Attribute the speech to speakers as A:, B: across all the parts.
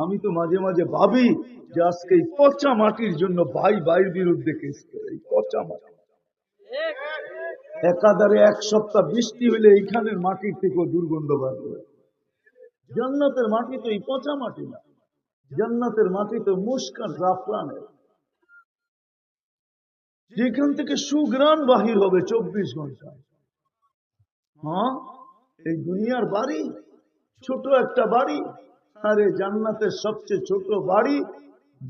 A: আমি তো মাঝে মাঝে ভাবি যে আজকে এই পচা মাটির জন্য ভাই ভাইয়ের বিরুদ্ধে কেস করে। এই পচা মাটি একাধারে এক সপ্তাহ বৃষ্টি হলে এইখানের মাটির থেকেও দুর্গন্ধ বার করে। জান্নাতের মাটি তো এই পচা মাটি না, জান্নাতের মাটি তো মুস্কান জাফরানের, যেখান থেকে সুঘ্রাণ বাহির হবে 24 ঘন্টা। হ্যাঁ, এই দুনিয়ার বাড়ি ছোট একটা বাড়ি, আরে জান্নাতের সবচেয়ে ছোট বাড়ি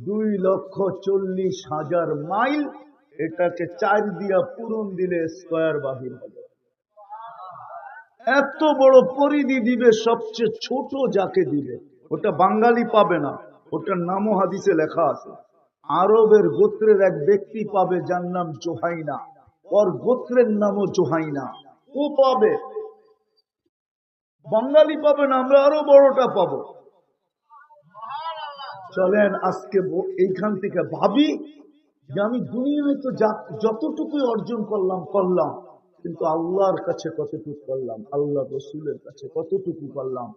A: 2,40,000 মাইল, এটাকে 4 দিয়া পূরণ দিলে স্কয়ার বাহির হবে। এত বড় পরিধি দিবে সবচেয়ে ছোট যাকে দিবে, ওটা বাঙালি পাবে না, ওটার নামও হাদিসে লেখা আছে। আরবের গোত্রের এক ব্যক্তি পাবে যার নাম জোহাইনা, ওর গোত্রের নামও জোহাইনা, ও পাবে, বাঙালি পাবে না, আমরা আরো বড়টা পাবো। চলেন আজকে এইখান থেকে ভাবি যে আমি দুনিয়ায় তো যতটুকু অর্জন করলাম, কিন্তু আল্লাহর কাছে কতটুকু করলাম, আল্লাহ রসুলের কাছে কতটুকু করলাম,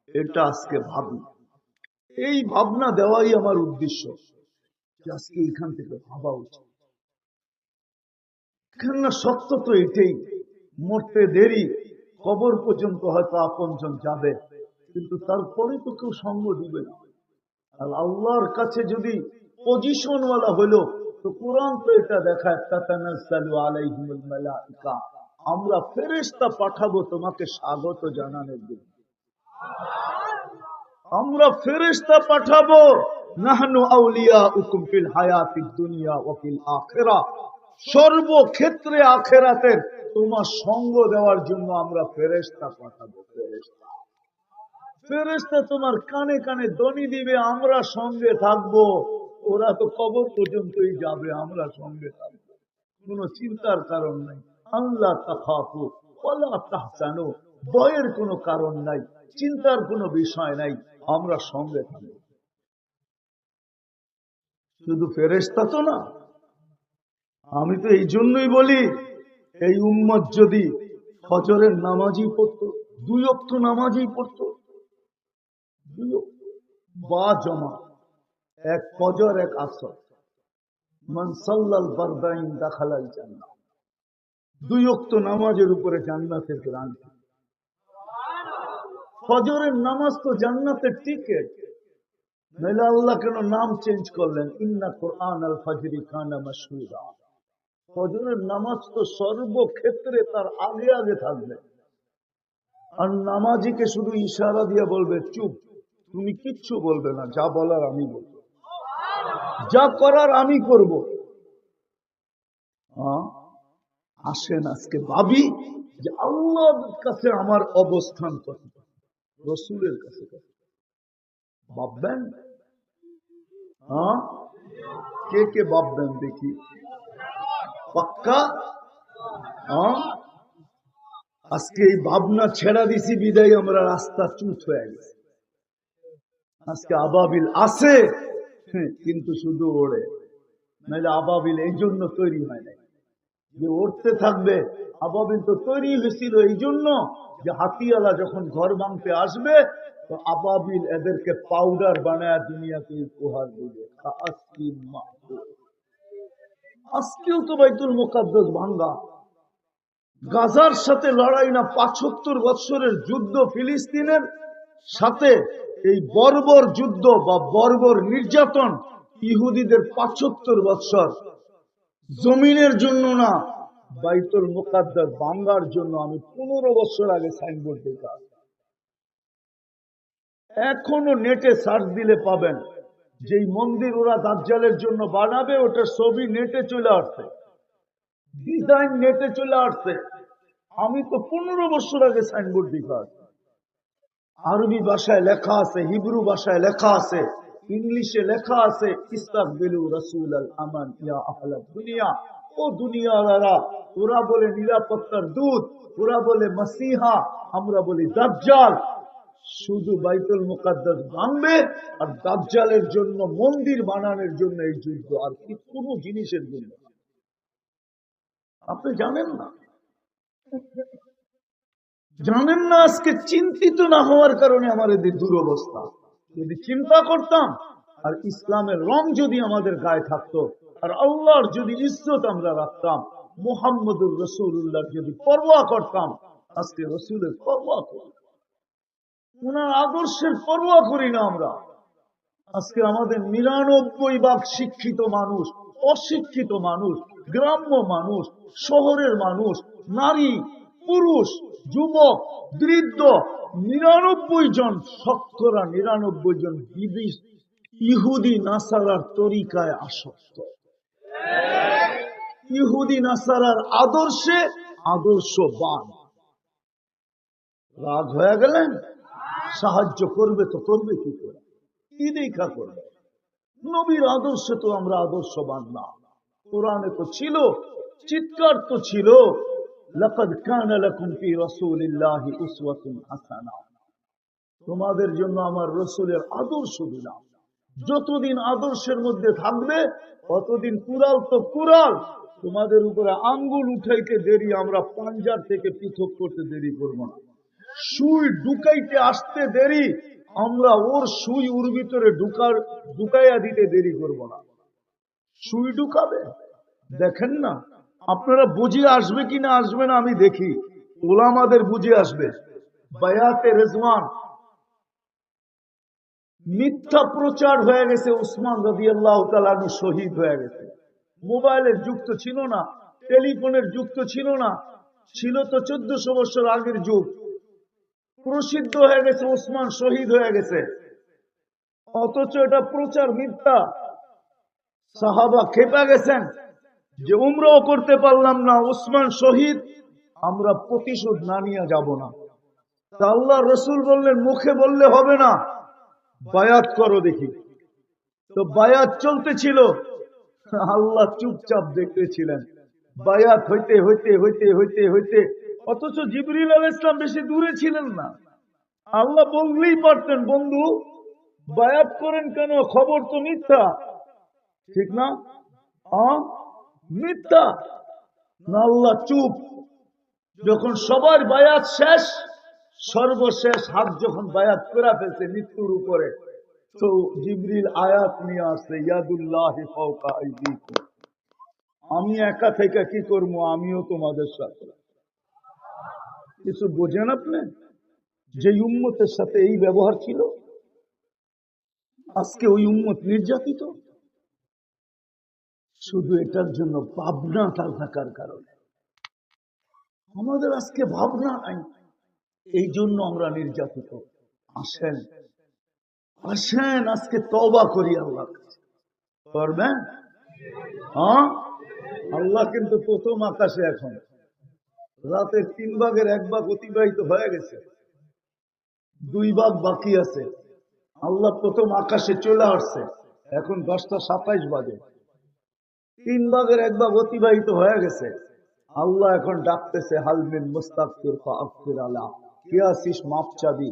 A: এটা আজকে ভাবি। এই ভাবনা দেওয়াই আমার উদ্দেশ্য, আজকে এইখান থেকে ভাবা উচিত। কেননা সত্য তো এটাই, মরতে দেরি, কবর পর্যন্ত হয়তো আপনজন যাবে, কিন্তু তারপরে তো কেউ সঙ্গ দিবে না। আর আল্লাহর কাছে যদি পজিশন ওয়ালা হলো, তো কোরআন তো এটা দেখায়, তাতানাজ্জালু আলাইহিমুল মালাইকা, আমরা ফেরেশতা পাঠাবো তোমাকে স্বাগত জানানোর জন্য। আমরা ফেরেশতা পাঠাবো, নাহনু আউলিয়াউকুম ফিল হায়াতিদ দুনিয়া ওয়া ফিল আখিরাহ, সর্বক্ষেত্রে আখিরাতের তোমার সঙ্গ দেওয়ার জন্য আমরা ফেরেশতা পাঠাবো। ফেরেশতা তোমার কানে কানে ধ্বনি দিবে, আমরা সঙ্গে থাকবো। ওরা তো কবর পর্যন্তই যাবে, আমরা সঙ্গে থাকবো, কোনো চিন্তার কারণ নাই। আল্লাহ তাখাফু ওয়ালা তাহজানু, ভয়ের কোনো কারণ নাই, চিন্তার কোনো বিষয় নাই, আমরা সঙ্গে থাকবো। শুধু ফেরেশতা তো না, আমি তো এই জন্যই বলি, এই উম্মত যদি ফজরের নামাজই পড়তো, 2 ওয়াক্ত নামাজই পড়তো, 2 বা জমা, এক ফজর এক আসর, মান সাল্লাল ফারদাইন দাখালাল জান্নাহ, 2 ওয়াক্ত নামাজের উপরে জান্নাতের গ্যারান্টি। ফজরের নামাজ তো জান্নাতের টিকেট, নইলে আল্লাহ কেন নাম চেঞ্জ করলেন, ইন্না কুরআন আল ফজরি কানা মাশহুদা। ফজরের নামাজ তো সর্বক্ষেত্রে তার আগে আগে থাকবে, আর নামাজিকে শুধু ইশারা দিয়ে বলবে চুপ, তুমি কিচ্ছু বলবে না, যা বলার আমি বলবো, যা করার আমি করব। আসেন আজকে ভাবি যে আল্লাহর কাছে আমার অবস্থান কত, রসুলের কাছে ভাববেন। কে কে ভাববেন দেখি, পাক্কা? আজকে এই ভাবনা ছেড়া দিছি বিদায় আমরা রাস্তা চুপ হয়ে গেছে। আজকে আবাবিল আছে, কিন্তু শুধু ওড়ে, নাহলে আবাবিল এই জন্য তৈরি হয় নাই যে উড়তে থাকবে। আবাবিল তো তৈরি হয়েছিল এই জন্য যে হাতিওয়ালা যখন ঘর ভাঙতে আসবে, তো আবাবিল এদেরকে পাউডার বানায় দুনিয়াকে উপহার দিবে। আজকেও তো বাইতুল মুকাদ্দাস ভাঙ্গা, গাজার সাথে লড়াই না, ৭৫ বছরের যুদ্ধ ফিলিস্তিনের সাথে, এই বর্বর যুদ্ধ বা বর্বর নির্যাতন ইহুদিদের ৭৫ বছর, জমিনের জন্য না, বাইতুল মুকাদ্দাস ভাঙ্গার জন্য। আমি 15 বছর আগে সাইনবোর্ড দেখা, এখনো নেটে সার্চ দিলে পাবেন, যেই মন্দির ওরা দাজ্জালের জন্য বানাবে, ওটার ছবি নেটে চলে আসছে, ডিজাইন নেটে চলে আসছে। আমি তো 15 বছর আগে সাইনবোর্ড দেখা, আরবি ভাষায় লেখা আছে, হিব্রু ভাষায় লেখা আছে, ইংলিশে লেখা আছে, ইস্তাকবিলু রাসূলাল আমান ইয়া আহলাদ দুনিয়া। ও দুনিয়াওয়ালারা, ওরা বলে নিরাপত্তার দূত, ওরা বলে মসিহা, আমরা বলি দাজ্জাল। শুধু বাইতুল মুকাদ্দাস ভাঙবে আর দাজ্জালের জন্য মন্দির বানানোর জন্য এই যুদ্ধ, আর কি কোনো জিনিসের জন্য। আপনি জানেন না, জানেন না আজকে চিন্তিত না হওয়ার কারণে আমার এদের দুরবস্থা। যদি চিন্তা করতাম আর ইসলামের রং যদি আমাদের গায়ে থাকতো, আর আল্লাহর যদি ইজ্জত আমরা রাখতাম, মুহাম্মদুর রাসূলুল্লাহর যদি পরোয়া করতাম, আজকে রাসূলের পরোয়া করি, ওনার আদর্শের পরোয়া করি না আমরা। আজকে আমাদের ৯৯% শিক্ষিত মানুষ, অশিক্ষিত মানুষ, গ্রাম্য মানুষ, শহরের মানুষ, নারী, পুরুষ, যুবক, বৃদ্ধ, ৯৯ জন, শতকরা ৯৯ জন বিদেশ ইহুদি নাসারার তরিকায় আসক্ত, ইহুদি নাসারার আদর্শে আদর্শবান। রাগ হয়ে গেলেন? সাহায্য করবে তো করবে কি করে? কি দেখা করবে? নবীর আদর্শে তো আমরা আদর্শবান না। কোরআনে তো ছিল, চিৎকার তো ছিল, লাকাদ কানা লাকুম ফি রাসূলিল্লাহি উসওয়াতুন হাসানা, তোমাদের জন্য আমার রাসূলের আদর্শ দিলাম। যতদিন আদর্শের মধ্যে থাকবে ততদিন কুরাল তো কুরাল, তোমাদের উপরে আঙ্গুল উঠাইতে দেরি আমরা পাঞ্জার থেকে পৃথক করতে দেরি করব না। সুই ঢুকাইতে আসতে দেরি, আমরা ওর সুই ওর ভিতরে ঢুকাইয়া দিতে দেরি করব না। সুই ঢুকাবে, দেখেন না আপনারা বুঝে আসবে কিনা আসবে না আমি দেখি। ওলামাদের বুঝে আসবে। বায়াতে রিজওয়ান মিথ্যা প্রচার হয়ে গেছে, উসমান রাদিয়াল্লাহু তাআলা আনহু শহীদ হয়ে গেছে। মোবাইলের যুগ তো ছিল না, টেলিফোনের যুগ তো ছিল না, ছিল তো 1400 বছর আগের যুগ। প্রসিদ্ধ হয়ে গেছে উসমান শহীদ হয়ে গেছে, অথচ এটা প্রচার মিথ্যা। সাহাবা খেপে গেছেন যে উমরাও করতে পারলাম না, উসমান শহীদ, আমরা প্রতিশোধ না নিয়ে যাব না। তা আল্লাহ রসুল বললেন মুখে বললে হবে না, বায়াত করো দেখি। তো বায়াত চলতেছিল, আল্লাহ চুপচাপ দেখতেছিলেন। বায়াত হইতে হইতে হইতে হইতে হইতে, অথচ জিবরিল আলাইহিস সালাম বেশি দূরে ছিলেন না। আল্লাহ বললেই পারতেন বন্ধু বায়াত করেন কেন, খবর তো মিথ্যা, ঠিক না? মিথ্যা না, আল্লাহ চুপ। যখন সবার বায়াত শেষ, সর্বশেষ হাত যখন বায়াত করে ফেলছে মৃত্যুর উপরে, তো জিবরিল আয়াত নিয়ে আসছে, ইয়াদুল্লাহি ফাওকা আইদিকুম, আমি একা থেকে কি করবো, আমিও তোমাদের সাথে। কিছু বোঝেন আপনি? যে উম্মতের সাথে এই ব্যবহার ছিল, আজকে ওই উম্মত নির্যাতিত, শুধু এটার জন্য ভাবনা থাকার কারণে। আমাদের আজকে ভাবনা নাই, এই জন্য আমরা নির্যাতিত। আসেন আসেন আজকে তওবা করি আল্লাহর কাছে। করবেন? আল্লাহ কিন্তু প্রথম আকাশে, এখন রাতের 3 ভাগের 1 ভাগ অতিবাহিত হয়ে গেছে, 2 ভাগ বাকি আছে। আল্লাহ প্রথম আকাশে চলে আসছে, এখন 10টা 27 বাজে, 3 ভাগের 1 ভাগ অতিবাহিত হয়ে গেছে। আল্লাহ এখন ডাকতেছে, হালমিন মুস্তাগফির ফাগফির আলা, কে আসিস মাপ চাবি?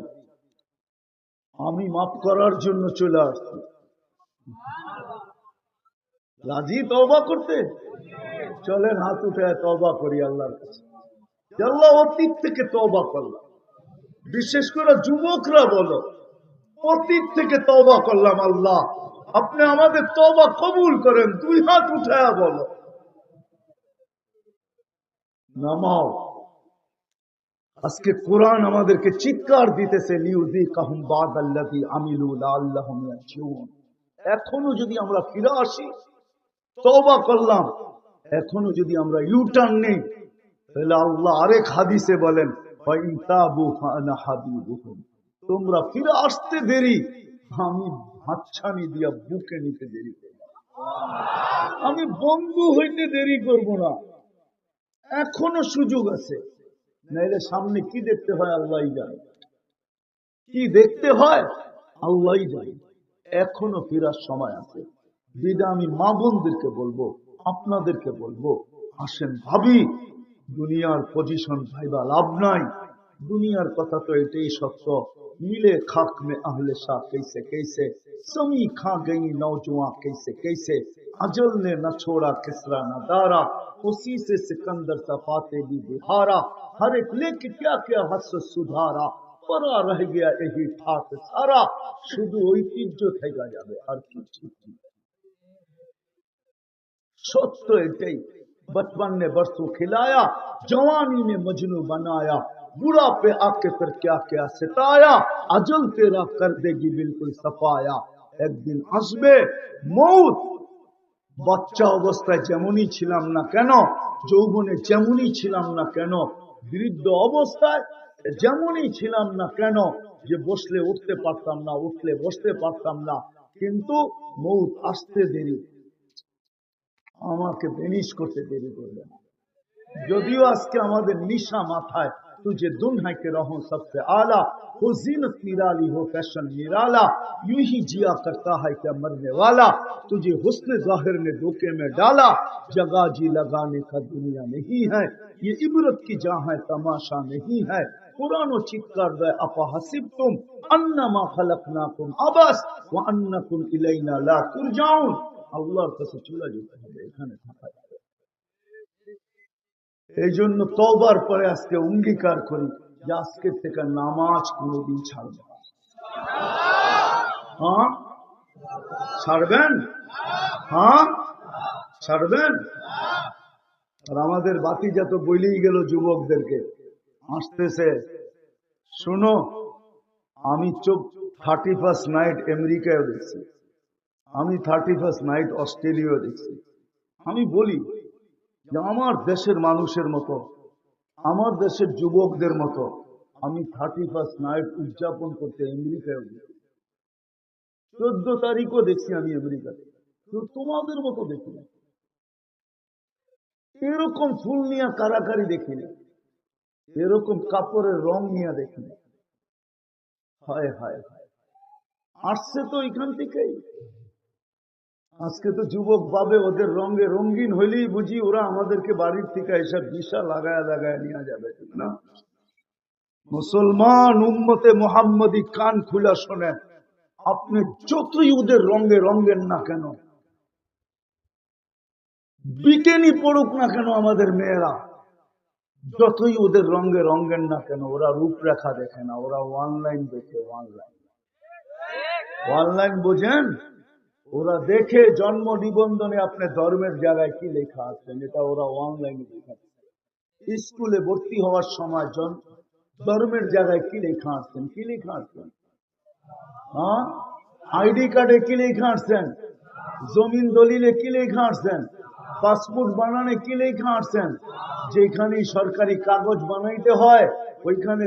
A: আমি মাফ করার জন্য চলে আসছি। রাজি তওবা করতে? চলেন হাত উঠে তওবা করি আল্লাহর কাছে। আল্লাহ অতীত থেকে তওবা করলাম, বিশেষ করে যুবকরা বলো, অতীত থেকে তওবা করলাম, আল্লাহ আপনি আমাদের তওবা কবুল করেন। 2 হাত উঠায়া বলো, নামাও। আজকে কোরআন আমাদেরকে চিৎকার দিতেছে, লিউযিকাহুম বাদাল্লাযী আমিলু লাআল্লাহুম ইয়ারজিউন। এখনো যদি আমরা ফিরে আসি, তওবা করলাম, এখনো যদি আমরা ইউটার্ন নেই, তাহলে আল্লাহ আরেক হাদিসে বলেন, ওয়া ইন তাবু ফাআনা হাবিবুহুম, তোমরা ফিরে আসতে দেরি, আমি হাতছানি দিয়া বুকে নিতে দেরি করব, আমি বন্ধু হইতে দেরি করব না। এখনো সুযোগ আছে, নাইলে সামনে কি দেখতে হয় আল্লাহই জানে, কি দেখতে হয় আল্লাহই জানে। এখনো ফিরার সময় আছে। বিদা আমি মা বোনদেরকে বলবো, আপনাদেরকে বলবো, আসেন ভাবি। দুনিয়ার পজিশন ভাইবা লাভ নাই, দুনিয়ার কথা তো এটাই সত্য, মিলে খাক মে আহলে শাহ कैसे कैसे, समी खा गई नौजवान कैसे कैसे, अजल ने न छोड़ा किसरा न दारा, उसी से सिकंदर सफाते भी बिहारा, हर एक लेके क्या क्या हस सुधारा, পরম্পরা রয়ে গিয়া এই ঠাট সারা, শুধু ঐতিহ্য থেকে যাবে আর কিছু। सत्य एटाई, बचपन ने बरसों खिलाया, जवानी ने मजनू बनाया, बुढ़ा पे आके फिर क्या क्या सिताया, अजल तेरा कर देगी बिल्कुल सफाया। एक दिन আসবে মৌত। বাচ্চা অবস্থায় যেমনই ছিলাম না কেন, যৌবনে যেমনই ছিলাম না কেন, বৃদ্ধ অবস্থায় যেমনই ছিলাম না কেন, যে বসলে উঠতে পারতাম না, উঠলে বসতে পারতাম না, কিন্তু মৌত আসতে দেরি, আমাকে বেনিশ করতে দেরি করবে না। যদিও আজকে আমাদের নিশা মাথায়, तुझे दुल्हन के रहो सबसे आला, हो जीनत निराली हो फैशन निराला, यूं ही जिया करता है क्या मरने वाला, तुझे हुस्न जाहिर ने धोखे में डाला, जगह जी लगाने का दुनिया नहीं है, ये इबरत की जहाँ है तमाशा नहीं है, पुरानो चित्कार दे अपहसिब तुम अन्नमा खलकनाकुम अबस व अन्नकुम इलैना ला तुरजाउन। আল্লাহর কাছে চলে যেতে হবে, এখানে থাকা যাবে। এই জন্য তওবার পরে আজকে অঙ্গীকার করি যে আজকে থেকে নামাজ কোনোদিন ছাড়ব না। হ্যাঁ ছাড়বেন? হ্যাঁ ছাড়বেন? আর আমাদের বাতিজা তো বলেই গেল যুবকদেরকে, আসতেছে শুনো, আমি 31st নাইট আমেরিকায় দেখছি, আমি 31st নাইট অস্ট্রেলিয়া দেখছি। আমি বলি যে আমার দেশের মানুষের মতো, আমার দেশের যুবকদের মতো আমি 31st নাইট উদযাপন করতে আমেরিকায় দেখছি। 14 তারিখও দেখছি আমি আমেরিকাতে, তোমাদের মতো দেখি না। এরকম ফুল নিয়ে কারাকারি দেখি না, এরকম কাপড়ের রং নিয়ে দেখি না। হায় হায় হায়, আসছে তো এখান থেকেই। আজকে তো যুবক ভাবে ওদের রঙে রঙিন হইলেই বুঝি ওরা আমাদেরকে বাড়ির থেকে এসব দিশা লাগায় লাগায় নিয়ে যাবে, ঠিক না? মুসলমান উম্মতে মুহাম্মদি কান খুলা শোনেন, আপনি যতই ওদের রঙে রঙেন না কেন, বিকেনি পড়ুক না কেন আমাদের মেয়েরা, যতই ওদের রঙে রঙেন না কেন, ওরা রূপরেখা দেখে না, ওরা অনলাইন দেখে। অনলাইন বোঝেন? ওরা দেখে জন্ম নিবন্ধনে আপনার ধর্মের জায়গায় কি লেখা আছে, এটা ওরা অনলাইনে দেখাচ্ছে। স্কুলে ভর্তি হওয়ার সময় ধর্মের জায়গায় কি লেখা আসছেন, কি লেখা আসছেন? হ্যাঁ, আইডি কার্ডে কি লেখা আসছেন, জমিন দলিলে কি লেখা আসছেন, পাসপোর্ট বানানে কি লেখা আসছেন, যেখানে সরকারি কাগজ বানাইতে হয় ওইখানে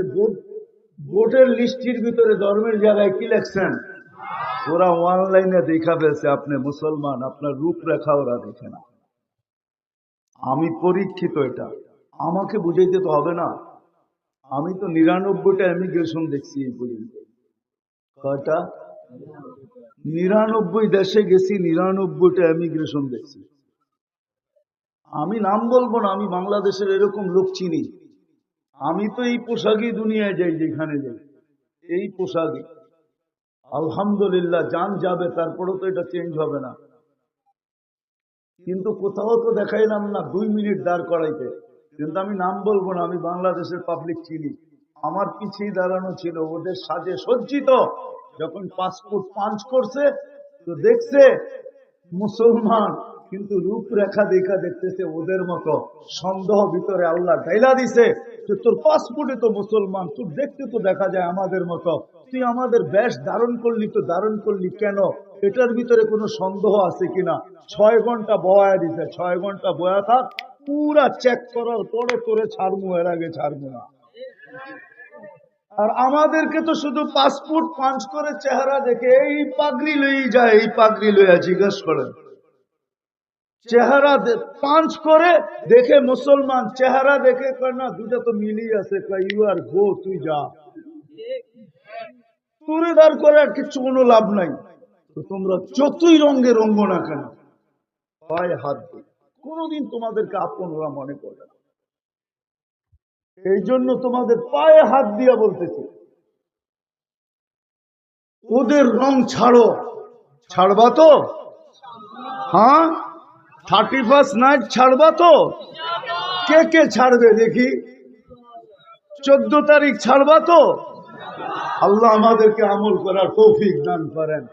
A: ভোটের লিস্টির ভিতরে ধর্মের জায়গায় কি লেখছেন, ওরা অনলাইনে দেখা ফেলছে আপনি মুসলমান, আপনার রূপরেখা ওরা দেখে না। আমি পরীক্ষিত, এটা আমাকে বুঝাইতে তো হবে না। আমি তো 99টা ইমিগ্রেশন দেখছি এই পর্যন্ত। কয়টা? 99 দেশে গেছি, 99টা ইমিগ্রেশন দেখছি। আমি নাম বলবো না, আমি বাংলাদেশের এরকম লোক চিনি। আমি তো এই পোশাকই দুনিয়ায় যাই, যেখানে যাই এই পোশাকই। আলহামদুলিল্লাহ, জান যাবে, তারপরেও তো এটা চেঞ্জ হবে না। কিন্তু কোথাও তো দেখাইলাম না 2 মিনিট দাঁড় করাইতে, কিন্তু আমি নাম বলবো না, আমি বাংলাদেশের পাবলিক চিনি। আমার পিছিয়ে দাঁড়ানো ছিল, ওদের সাজে সজ্জিত। যখন পাসপোর্ট পাঞ্চ করছে তো দেখছে মুসলমান, কিন্তু রূপরেখা দেখা দেখতেছে ওদের মতো। সন্দেহ ভিতরে আল্লাহ ডাইলা দিছে যে তোর পাসপোর্টে তো মুসলমান, তোর দেখতে তো দেখা যায় আমাদের মতো, তুই আমাদের বেশ ধারণ করলি, তো ধারণ করলি কেন, এটার ভিতরে কোনো সন্দেহ আছে কিনা। 6 ঘন্টা বয়া দিছে, 6 ঘন্টা বয়া থাক, পুরা চেক করার পরে তোরে ছাড়মু, এর আগে ছাড়মু না। আর আমাদেরকে তো শুধু পাসপোর্ট পাঞ্চ করে চেহারা দেখে এই পাগড়ি লই যায়, এই পাগড়ি লইয়া জিজ্ঞেস করেন, চেহারা পাঞ্চ করে দেখে মুসলমান, চেহারা দেখে কয় না দুটা তো মিলিয়ে আছে, ইউ আর গো, তুই যা। তুরে দাঁড় করে আর কিছু কোনো লাভ নাই। তো তোমরা যতই রঙে রঙ্গ না কেন, পায়ে হাত দিই, কোনদিন তোমাদেরকে আপন ওরা মনে করে না। এই জন্য তোমাদের পায়ে হাত দিয়া বলতেছি, ওদের রং ছাড়ো। ছাড়বা তো? হ্যাঁ, 31st নাইট ছাড়বা তো? কে কে ছাড়বে দেখি? 14 তারিখ ছাড়বা তো? আল্লাহ আমাদেরকে আমল করার তৌফিক দান করেন।